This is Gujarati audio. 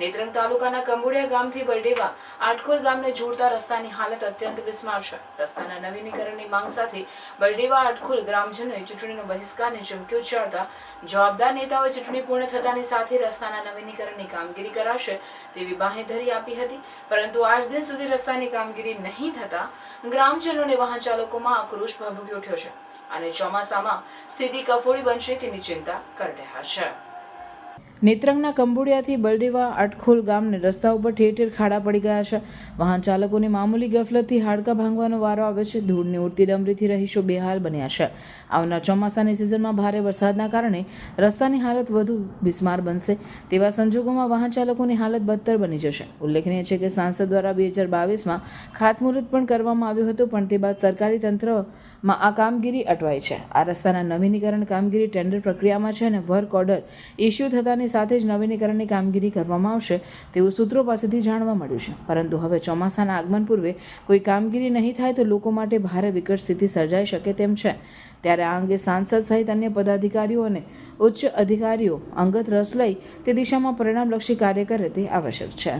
નેત્રંગ તાલુકાના કંબુડિયા ગામથી બલડેવા આટખોલ ગામને જોડતા રસ્તાની હાલત અત્યંત બિસ્માર છે. રસ્તાના નવીનીકરણની માંગ સાથે બલડેવા આટખોલ ગ્રામજનોએ ચૂંટણીનો બહિષ્કારની ચીમકી ઉચ્ચારતા જવાબદાર નેતાઓએ ચૂંટણી પૂર્ણ થતાની સાથે રસ્તાના નવીનીકરણની કામગીરી કરાશે તેવી બાંહેધરી આપી હતી, પરંતુ આજ દિન સુધી રસ્તાની કામગીરી નહીં થતા ગ્રામજનોને વાહન ચાલકોમાં આક્રોશ ભભૂકી ઉઠ્યો છે અને ચોમાસામાં સ્થિતિ કફોડી બનશે તેની ચિંતા કરી રહ્યા છે. નેત્રંગના કંબુડિયાથી બલડેવા આટખોલ ગામને રસ્તા ઉપર ઠેર ઠેર ખાડા પડી ગયા છે. વાહન ચાલકોની મામૂલી ગફલતથી હાડકા ભાંગવાનો વારો આવે છે. ધૂળની ઉડતી ડમરીથી રહીશો બેહાલ બન્યા છે. આવનાર ચોમાસાની સિઝનમાં ભારે વરસાદના કારણે રસ્તાની હાલત વધુ બિસ્માર બનશે. તેવા સંજોગોમાં વાહન ચાલકોની હાલત બદતર બની જશે. ઉલ્લેખનીય છે કે સાંસદ દ્વારા 2022માં ખાતમુહૂર્ત પણ કરવામાં આવ્યું હતું, પણ તે બાદ સરકારી તંત્રમાં આ કામગીરી અટવાઈ છે. આ રસ્તાના નવીનીકરણ કામગીરી ટેન્ડર પ્રક્રિયામાં છે અને વર્ક ઓર્ડર ઇસ્યુ થતાની સાથે જ નવીનીકરણની કામગીરી કરવામાં આવશે તેવું સૂત્રો પાસેથી જાણવા મળ્યું છે. પરંતુ હવે ચોમાસાના આગમન પૂર્વે કોઈ કામગીરી નહીં થાય તો લોકો માટે ભારે વિકટ સ્થિતિ સર્જાઈ શકે તેમ છે. ત્યારે આ અંગે સાંસદ સહિત અન્ય પદાધિકારીઓ અને ઉચ્ચ અધિકારીઓ અંગત રસ લઈ તે દિશામાં પરિણામલક્ષી કાર્ય કરે તે આવશ્યક છે.